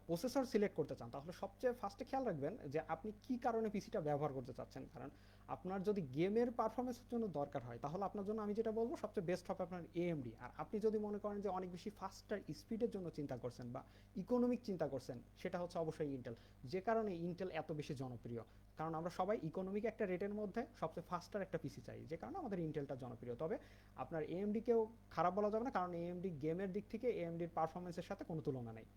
প্রসেসর সিলেক্ট করতে চান তাহলে সবচেয়ে ফার্স্টে খেয়াল রাখবেন যে আপনি কি কারণে পিসিটা ব্যবহার করতে চাচ্ছেন। কারণ আপনার যদি গেমের পারফরমেন্সের জন্য দরকার হয় তাহলে আপনার জন্য আমি যেটা বলবো সবচেয়ে বেস্ট হবে আপনার এএমডি। আর আপনি যদি মনে করেন যে অনেক বেশি ফাস্টার স্পিডের জন্য চিন্তা করছেন বা ইকোনমিক চিন্তা করছেন, সেটা হচ্ছে অবশ্যই ইন্টেল। যে কারণে ইন্টেল এত বেশি জনপ্রিয়, কারণ আমরা সবাই ইকোনমিক একটা রেটের মধ্যে সবচেয়ে ফাস্টার একটা পিসি চাই, যে কারণে আমাদের ইন্টেলটা জনপ্রিয়। তবে আপনার এএমডিকেও খারাপ বলা যাবে না, কারণ এএমডি গেমের দিক থেকে এএমডির পারফরমেন্সের সাথে কোনো তুলনা নেই।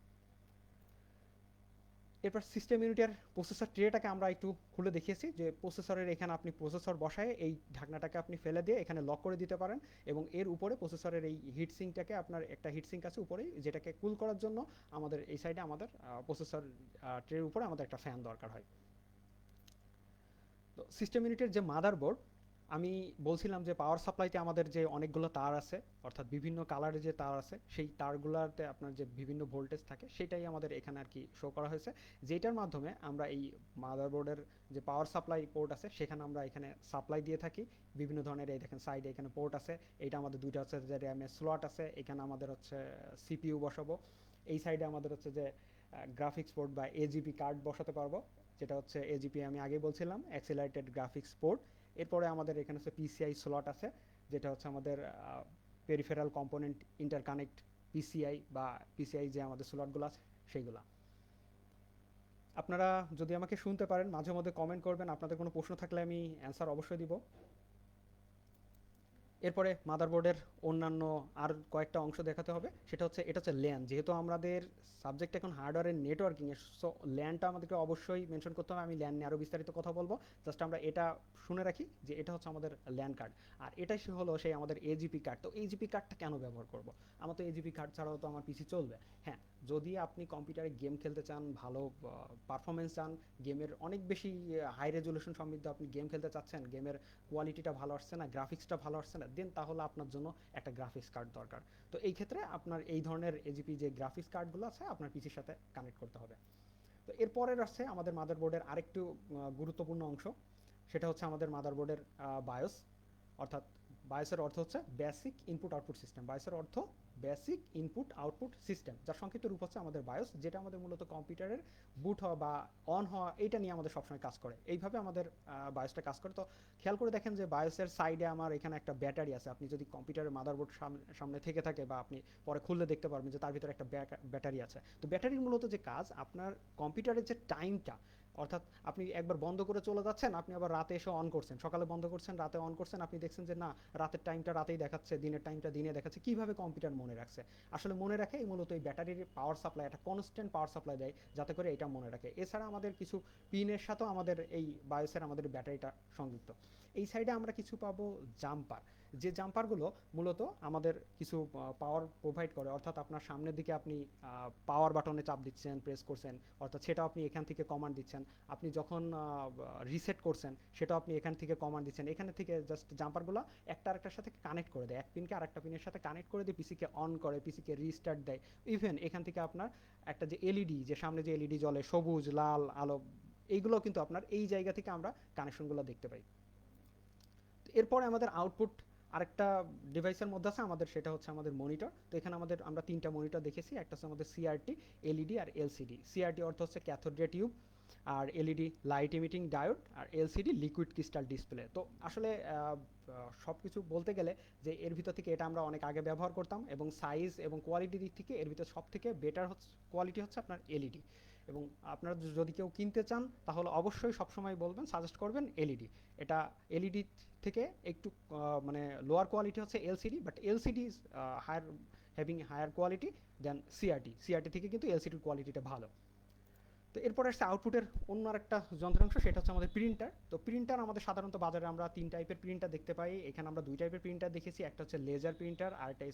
এরপর সিস্টেম ইউনিটের প্রসেসর ট্রেটাকে আমরা একটু খুলে দেখিয়েছি যে প্রসেসরের এখানে আপনি প্রসেসর বসায় এই ঢাকনাটাকে আপনি ফেলে দিয়ে এখানে লক করে দিতে পারেন, এবং এর উপরে প্রসেসরের এই হিটসিঙ্কটাকে, আপনার একটা হিটসিঙ্ক আছে উপরেই, যেটাকে কুল করার জন্য আমাদের এই সাইডে আমাদের প্রসেসর ট্রের উপরে আমাদের একটা ফ্যান দরকার হয়। তো সিস্টেম ইউনিটের যে মাদারবোর্ড, আমি বলছিলাম যে পাওয়ার সাপ্লাইতে আমাদের যে অনেকগুলো তার আছে, অর্থাৎ বিভিন্ন কালারের যে তার আছে, সেই তারগুলোতে আপনার যে বিভিন্ন ভোল্টেজ থাকে সেটাই আমাদের এখানে আর কি শো করা হয়েছে, যেটার মাধ্যমে আমরা এই মাদারবোর্ডের যে পাওয়ার সাপ্লাই পোর্ট আছে সেখানে আমরা এখানে সাপ্লাই দিয়ে থাকি বিভিন্ন ধরনের। এই দেখেন সাইডে এখানে পোর্ট আছে, এইটা আমাদের দুইটা হচ্ছে যে র্যামের স্লট আছে, এখানে আমাদের হচ্ছে সিপিইউ বসাবো। এই সাইডে আমাদের হচ্ছে যে গ্রাফিক্স পোর্ট বা এজিপি কার্ড বসাতে পারবো, যেটা হচ্ছে এজিপি আমি আগে বলছিলাম, অ্যাক্সিলারেটেড গ্রাফিক্স পোর্ট। এরপরে আমাদের এখানে হচ্ছে পিসিআই স্লট আছে, যেটা হচ্ছে আমাদের পেরিফেরাল কম্পোনেন্ট ইন্টারকানেক্ট পিসিআই, বা পিসিআই যে আমাদের স্লটগুলো আছে সেইগুলা। আপনারা যদি আমাকে শুনতে পারেন মাঝে মধ্যে কমেন্ট করবেন, আপনাদের কোনো প্রশ্ন থাকলে আমি অ্যান্সার অবশ্যই দিব। এরপরে মাদারবোর্ডের অন্যান্য আর কয়েকটা অংশ দেখাতে হবে, সেটা হচ্ছে এটা হচ্ছে ল্যান। যেহেতু আমাদের সাবজেক্ট এখন হার্ডওয়্যারের নেটওয়ার্কিং এর, সো ল্যানটা আমাদেরকে অবশ্যই মেনশন করতে হবে। আমি ল্যান নিয়ে আরও বিস্তারিত কথা বলবো, জাস্ট আমরা এটা শুনে রাখি যে এটা হচ্ছে আমাদের ল্যান কার্ড। আর এটাই হলো সেই আমাদের এজিপি কার্ড। তো এজিপি কার্ডটা কেন ব্যবহার করব? আমার তো এজিপি কার্ড ছাড়াও তো আমার পিসি চলবে। হ্যাঁ, যদি আপনি কম্পিউটারে গেম খেলতে চান, ভালো পারফরমেন্স চান, গেমের অনেক বেশি হাই রেজলিউশন সমৃদ্ধ আপনি গেম খেলতে চাচ্ছেন, গেমের কোয়ালিটিটা ভালো আসছে না, গ্রাফিক্সটা ভালো আসছে না, দেন তাহলে আপনার জন্য একটা গ্রাফিক্স কার্ড দরকার। তো এই ক্ষেত্রে আপনার এই ধরনের এজিপি যে গ্রাফিক্স কার্ডগুলো আছে আপনার পিসির সাথে কানেক্ট করতে হবে। তো এরপরের আছে আমাদের মাদারবোর্ডের আরেকটু গুরুত্বপূর্ণ অংশ, সেটা হচ্ছে আমাদের মাদারবোর্ডের বায়োস। অর্থাৎ বায়োসের অর্থ হচ্ছে বেসিক ইনপুট আউটপুট সিস্টেম। বায়োসের অর্থ বেসিক ইনপুট আউটপুট সিস্টেম, যার সংক্ষিপ্ত রূপ হচ্ছে আমাদের বায়োস, যেটা আমাদের মূলত কম্পিউটারের বুট হওয়া বা অন হওয়া এইটা নিয়ে আমাদের সবসময় কাজ করে। এইভাবে আমাদের বায়োসটা কাজ করে। তো খেয়াল করে দেখেন যে বায়োসের সাইডে আমার এখানে একটা ব্যাটারি আছে। আপনি যদি কম্পিউটারের মাদারবোর্ড সামনে থেকে থাকে, বা আপনি পরে খুললে দেখতে পারবেন যে তার ভিতরে একটা ব্যাটারি আছে। তো ব্যাটারির মূলত যে কাজ, আপনার কম্পিউটারের যে টাইমটা, অর্থাৎ আপনি একবার বন্ধ করে চলে যাচ্ছেন, আপনি আবার রাতে এসে অন করছেন, সকালে বন্ধ করছেন, রাতে অন করছেন, আপনি দেখছেন যে না, রাতের টাইমটা রাতেই দেখাচ্ছে, দিনের টাইমটা দিনে দেখাচ্ছে। কিভাবে কম্পিউটার মনে রাখছে? আসলে মনে রাখে এই মূলত এই ব্যাটারির পাওয়ার সাপ্লাই, একটা কনস্ট্যান্ট পাওয়ার সাপ্লাই দেয় যাতে করে এটা মনে রাখে। এছাড়া আমাদের কিছু পিনের সাথেও আমাদের এই বায়োসের আমাদের ব্যাটারিটা সংযুক্ত। এই সাইডে আমরা কিছু পাবো জাম্পার, যে জাম্পারগুলো মূলত আমাদের কিছু পাওয়ার প্রোভাইড করে। অর্থাৎ আপনার সামনের দিকে আপনি পাওয়ার বাটনে চাপ দিচ্ছেন, প্রেস করছেন, অর্থাৎ সেটা আপনি এখান থেকে কমান্ড দিচ্ছেন। আপনি যখন রিসেট করছেন সেটাও আপনি এখান থেকে কমান্ড দিচ্ছেন। এখানে থেকে জাস্ট জাম্পারগুলো একটা আরেকটার সাথে কানেক্ট করে দেয়, এক পিনকে আরেকটা পিনের সাথে কানেক্ট করে দিয়ে পিসিকে অন করে, পিসিকে রিস্টার্ট দেয়। ইভেন এখান থেকে আপনার একটা যে এলইডি, যে সামনে যে এলইডি জ্বলে সবুজ লাল আলো, এইগুলো কিন্তু আপনার এই জায়গা থেকে আমরা কানেকশনগুলো দেখতে পাই। এরপরে আমাদের আউটপুট আরেকটা ডিভাইসের মধ্যে আছে আমাদের, সেটা হচ্ছে আমাদের মনিটর। তো এখানে আমরা তিনটা মনিটর দেখেছি, একটা হচ্ছে আমাদের সিআরটি, এলইডি আর এলসিডি। সিআরটি অর্থ হচ্ছে ক্যাথোড রে টিউব, আর এলইডি লাইট ইমিটিং ডায়োড, আর এলসিডি লিকুইড ক্রিস্টাল ডিসপ্লে। তো আসলে সব কিছু বলতে গেলে যে এর ভিতর থেকে এটা আমরা অনেক আগে ব্যবহার করতাম, এবং সাইজ এবং কোয়ালিটির দিক থেকে এর ভিতর সব থেকে বেটার হচ্ছে কোয়ালিটি হচ্ছে আপনার এলইডি। এবং আপনারা যদি কেউ কিনতে চান তাহলে অবশ্যই সবসময় বলবেন, সাজেস্ট করবেন এলইডি। এটা এলইডি থেকে একটু মানে লোয়ার কোয়ালিটি হচ্ছে LCD, but LCD is higher, having higher quality than CRT. CRT থেকে কিন্তু এলসিডির কোয়ালিটিটা ভালো। তো এরপর আসছে আউটপুটের অন্য আরেকটা যন্ত্রাংশ, সেটা হচ্ছে আমাদের প্রিন্টার। তো প্রিন্টার আমাদের সাধারণত বাজারে আমরা 3 টাইপের প্রিন্টার দেখতে পাই। এখানে আমরা 2 টাইপের প্রিন্টার দেখেছি, একটা হচ্ছে লেজার প্রিন্টার, আর এই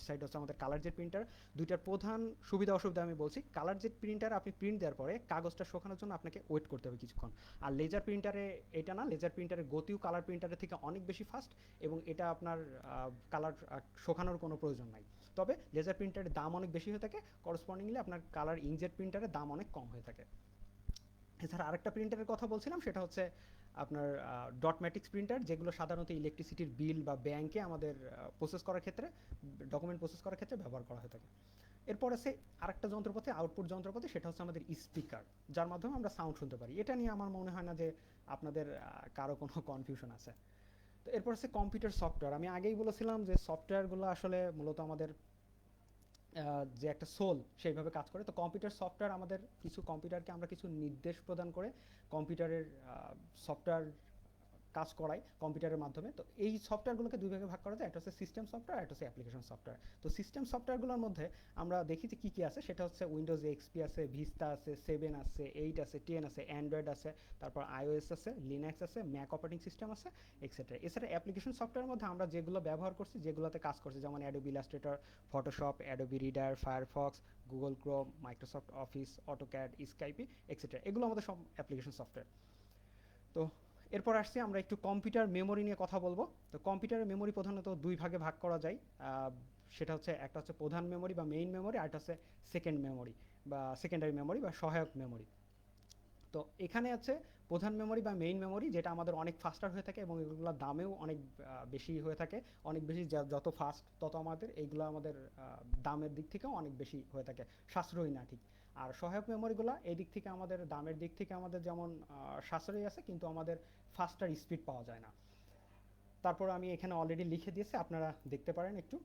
সাইড হচ্ছে আমাদের কালার জেট প্রিন্টার। দুইটার প্রধান সুবিধা অসুবিধা আমি বলছি। কালার জেট প্রিন্টার আপনি প্রিন্ট দেওয়ার পরে কাগজটা শুকানোর জন্য আপনাকে ওয়েট করতে হবে কিছুক্ষণ। আর লেজার প্রিন্টারে এটা না, লেজার প্রিন্টারের গতিও কালার প্রিন্টারের থেকে অনেক বেশি ফাস্ট, এবং এটা আপনার কালার শুকানোর কোনো প্রয়োজন নাই। তবে লেজার প্রিন্টারের দাম অনেক বেশি হয়ে থাকে, করসপন্ডিংলি আপনার কালার ইঙ্কজেট প্রিন্টারের দাম অনেক কম হয়ে থাকে। এছাড়া আরেকটা প্রিন্টারের কথা বলছিলাম, সেটা হচ্ছে আপনার ডটম্যাটিক্স প্রিন্টার, যেগুলো সাধারণত ইলেকট্রিসিটির বিল বা ব্যাংকে আমাদের প্রসেস করার ক্ষেত্রে, ডকুমেন্ট প্রসেস করার ক্ষেত্রে ব্যবহার করা হয়ে থাকে। এরপর আছে আরেকটা যন্ত্রপাতি, আউটপুট যন্ত্রপাতি, সেটা হচ্ছে আমাদের স্পিকার, যার মাধ্যমে আমরা সাউন্ড শুনতে পারি। এটা নিয়ে আমার মনে হয় না যে আপনাদের কারো কোনো কনফিউশন আছে। তো এরপর আছে কম্পিউটার সফটওয়্যার। আমি আগেই বলেছিলাম যে সফটওয়্যারগুলো আসলে মূলত আমাদের যে একটা সোল সেইভাবে কাজ করে। তো কম্পিউটার সফটওয়্যার আমাদের কিছু কম্পিউটারকে আমরা কিছু নির্দেশ প্রদান করে কম্পিউটারের সফটওয়্যার কাজ করাই কম্পিউটারের মাধ্যমে। তো এই সফটওয়্যারগুলোকে দুই ভাগে ভাগ করা যায়, একটা হচ্ছে সিস্টেম সফটওয়্যার, একটা হচ্ছে অ্যাপ্লিকেশন সফটওয়্যার। তো সিস্টেম সফটওয়্যারগুলোর মধ্যে আমরা দেখি যে কী কী আছে, সেটা হচ্ছে উইন্ডোজ এক্সপি আছে, ভিস্তা আছে, 7 আছে, 8 আছে, 10 আছে, অ্যান্ড্রয়েড আছে, তারপর আইওএস আছে, লিনাক্স আছে, ম্যাক অপারেটিং সিস্টেম আছে, এক্সেট্রা। এছাড়া অ্যাপ্লিকেশন সফটওয়্যারের মধ্যে আমরা যেগুলো ব্যবহার করছি, যেগুলোতে কাজ করছি, যেমন Adobe Illustrator, Photoshop, Adobe reader, Firefox, Google Chrome, Microsoft office, AutoCAD, Skype, etcetera, এগুলো আমাদের সব অ্যাপ্লিকেশন সফটওয়্যার। তো এরপর আসছি আমরা একটু কম্পিউটার মেমোরি নিয়ে কথা বলবো। তো কম্পিউটারের মেমোরি প্রধানত দুই ভাগে ভাগ করা যায়। সেটা হচ্ছে একটা হচ্ছে প্রধান মেমোরি বা মেইন মেমোরি, আর একটা হচ্ছে সেকেন্ড মেমোরি বা সেকেন্ডারি মেমোরি বা সহায়ক মেমোরি। তো এখানে আছে প্রধান মেমোরি বা মেইন মেমোরি, যেটা আমাদের অনেক ফাস্টার হয়ে থাকে এবং এগুলোর দামেও অনেক বেশি হয়ে থাকে। অনেক বেশি, যত ফাস্ট তত আমাদের এইগুলো আমাদের দামের দিক থেকেও অনেক বেশি হয়ে থাকে, সাশ্রয়ী না ঠিক। আর সহায়ক মেমোরিগুলো এই দিক থেকে আমাদের দামের দিক থেকে আমাদের যেমন সাশ্রয়ী আছে, কিন্তু আমাদের ফাস্টার স্পিড পাওয়া যায় না। তারপর আমি এখানে অলরেডি লিখে দিয়েছি, আপনারা দেখতে পারেন একটু।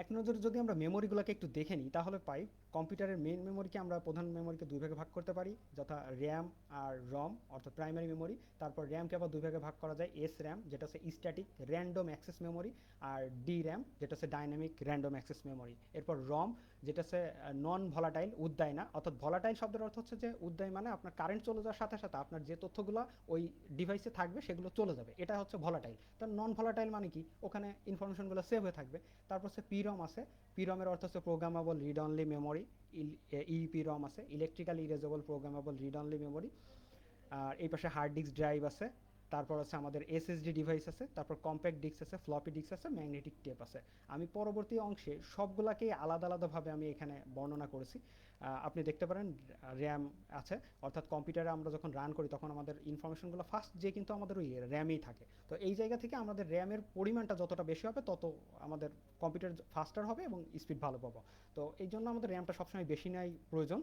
এক নজরে যদি আমরা মেমোরিগুলোকে একটু দেখে নিই তাহলে পাই কম্পিউটারের মেইন মেমোরিকে আমরা প্রধান মেমোরিকে দুই ভাগে ভাগ করতে পারি, যথা র্যাম আর রম, অর্থাৎ প্রাইমারি মেমোরি। তারপর র্যামকে আবার দুই ভাগে ভাগ করা যায়, এস র্যাম যেটা হচ্ছে স্ট্যাটিক র্যান্ডম অ্যাক্সেস মেমোরি, আর ডি র্যাম যেটা হচ্ছে ডাইনামিক র্যান্ডম অ্যাক্সেস মেমোরি। এরপর রম যেটা হচ্ছে নন ভলাটাইল, উদ্দায় না। অর্থাৎ ভলাটাইল শব্দের অর্থ হচ্ছে যে উদ্দায় মানে আপনার কারেন্ট চলে যাওয়ার সাথে সাথে আপনার যে তথ্যগুলো ওই ডিভাইসে থাকবে সেগুলো চলে যাবে, এটা হচ্ছে ভলাটাইল। তার নন ভলাটাইল মানে কি, ওখানে ইনফরমেশনগুলো সেভ হয়ে থাকবে। তারপর হচ্ছে পিরম আছে। পিরমের অর্থ হচ্ছে programmable read only memory. EPROM আছে, electrical erasable programmable read only memory. আর এই পাশে হার্ড ডিস্ক ড্রাইভ আছে। তারপর আছে আমাদের এসএসডি ডিভাইস আছে, তারপর কম্প্যাক্ট ডিস্ক আছে, ফ্লপি ডিস্ক আছে, ম্যাগনেটিক টেপ আছে। আমি পরবর্তী অংশে সবগুলাকেই আলাদা আলাদাভাবে আমি এখানে বর্ণনা করেছি। আপনি দেখতে পারেন র্যাম আছে, অর্থাৎ কম্পিউটারে আমরা যখন রান করি তখন আমাদের ইনফরমেশনগুলো ফার্স্ট যে কিন্তু আমাদের ওই র্যামেই থাকে। তো এই জায়গা থেকে আমাদের র্যামের পরিমাণটা যতটা বেশি হবে তত আমাদের কম্পিউটার ফাস্টার হবে এবং স্পিড ভালো পাবো। তো এই জন্য আমাদের র্যামটা সবসময় বেশি নেওয়াই প্রয়োজন।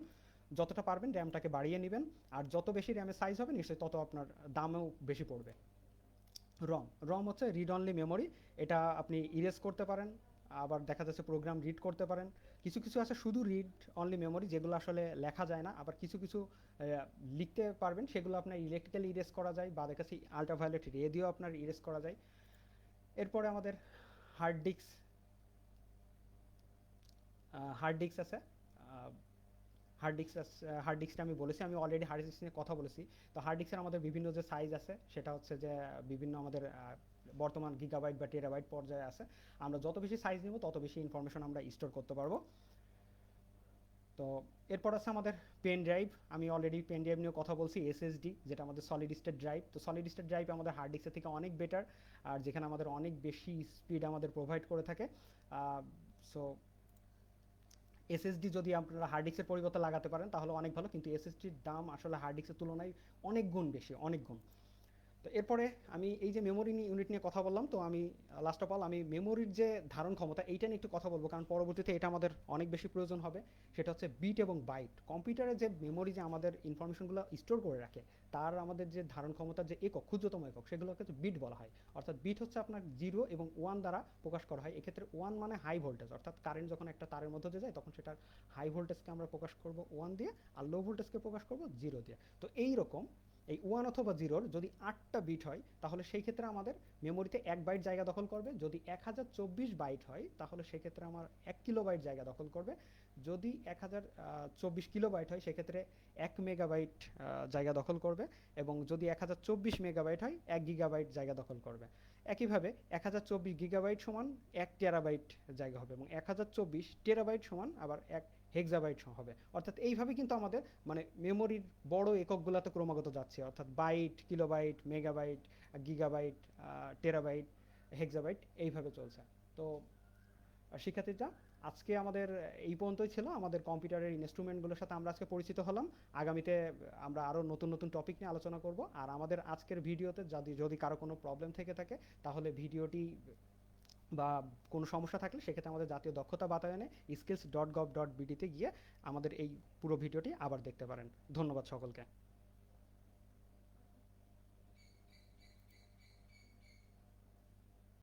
যতটা পারবেন র্যামটাকে বাড়িয়ে নেবেন, আর যত বেশি র্যামের সাইজ হবে নিশ্চয়ই তত আপনার দামেও বেশি পড়বে। রম রম হচ্ছে রিড অনলি মেমোরি। এটা আপনি ইরেজ করতে পারেন, আবার দেখা যাচ্ছে প্রোগ্রাম রিড করতে পারেন। কিছু কিছু আছে শুধু রিড অনলি মেমোরি, যেগুলো আসলে লেখা যায় না। আবার কিছু কিছু লিখতে পারবেন, সেগুলো আপনার ইলেকট্রিক্যালি ইরেজ করা যায়, বা দেখা যাচ্ছে আল্ট্রাভায়োলেট রে দিয়েও আপনার ইরেজ করা যায়। এরপরে আমাদের হার্ড ডিস্ক, হার্ড ডিস্ক আছে। হার্ড ডিস্কটা আমি বলেছি, আমি অলরেডি হার্ড ডিস্ক নিয়ে কথা বলেছি। তো হার্ড ডিস্কের আমাদের বিভিন্ন যে সাইজ আছে, সেটা হচ্ছে যে বিভিন্ন আমাদের বর্তমান গিগাবাইট বা টেরাবাইট পর্যায়ে আছে। আমরা যত বেশি সাইজ নেব তত বেশি ইনফরমেশন আমরা স্টোর করতে পারবো। তো এরপর আছে আমাদের পেন ড্রাইভ। আমি অলরেডি পেন ড্রাইভ নিয়ে কথা বলছি, এসএসডি যেটা আমাদের সলিড স্টেট ড্রাইভ। তো সলিড স্টেট ড্রাইভ আমাদের হার্ড ডিস্কের থেকে অনেক বেটার, আর যেখানে আমাদের অনেক বেশি স্পিড আমাদের প্রোভাইড করে থাকে। সো এসএসডি যদি আপনারা হার্ড ডিস্কের পরিবর্তে লাগাতে পারেন তাহলে অনেক ভালো, কিন্তু এসএসডির দাম আসলে হার্ড ডিস্কের তুলনায় অনেক গুণ বেশি, অনেক গুণ। তো এরপরে আমি এই যে মেমোরি ইউনিট নিয়ে কথা বললাম, তো আমি লাস্ট অফ অল আমি মেমোরির যে ধারণ ক্ষমতা এইটা নিয়ে একটু কথা বলবো, কারণ পরবর্তীতে এটা আমাদের অনেক বেশি প্রয়োজন হবে। সেটা হচ্ছে বিট এবং বাইট। কম্পিউটারে যে মেমোরি যে আমাদের ইনফরমেশনগুলো স্টোর করে রাখে, তার আমাদের যে ধারণ ক্ষমতার যে একক, ক্ষুদ্রতম একক, সেগুলোকে হচ্ছে বিট বলা হয়। অর্থাৎ বিট হচ্ছে আপনার 0 এবং 1 দ্বারা প্রকাশ করা হয়। এক্ষেত্রে 1 মানে হাই ভোল্টেজ, অর্থাৎ কারেন্ট যখন একটা তারের মধ্যে দিয়ে যায় তখন সেটার হাই ভোল্টেজকে আমরা প্রকাশ করব 1 দিয়ে, আর লো ভোল্টেজকে প্রকাশ করব 0 দিয়ে। তো এই রকম এই 1 অথবা 0-র যদি 8টা বিট হয়, তাহলে সেই ক্ষেত্রে আমাদের মেমোরিতে 1 বাইট জায়গা দখল করবে। যদি 1024 বাইট হয়, তাহলে সেক্ষেত্রে আমার 1 কিলোবাইট জায়গা দখল করবে। যদি 1024 কিলোবাইট হয়, সেক্ষেত্রে 1 মেগাবাইট জায়গা দখল করবে। এবং যদি 1024 মেগাবাইট হয়, 1 গিগাবাইট জায়গা দখল করবে। একইভাবে 1024 গিগাবাইট সমান 1 টেরাবাইট জায়গা হবে, এবং 1024 টেরাবাইট সমান আবার 1 হেক্সাবাইট হবে। অর্থাৎ এইভাবে কিন্তু আমাদের মানে মেমোরির বড় এককগুলোতে ক্রমাগত যাচ্ছে, অর্থাৎ byte, kilobyte, megabyte, gigabyte, terabyte, hexabyte, এইভাবে চলছে। তো শিক্ষার্থীরা, আজকে আমাদের এই পর্যন্তই ছিল। আমাদের কম্পিউটারের ইনস্ট্রুমেন্টগুলোর সাথে আমরা আজকে পরিচিত হলাম। আগামীতে আমরা আরও নতুন নতুন টপিক নিয়ে আলোচনা করব। আর আমাদের আজকের ভিডিওতে যদি যদি কারো কোনো প্রবলেম থেকে থাকে, তাহলে ভিডিওটি বা কোনো সমস্যা থাকলে সেক্ষেত্রে আমাদের জাতীয় দক্ষতা বাতায়নে skills.gov.bd তে গিয়ে আমাদের এই পুরো ভিডিওটি আবার দেখতে পারেন। ধন্যবাদ সকলকে।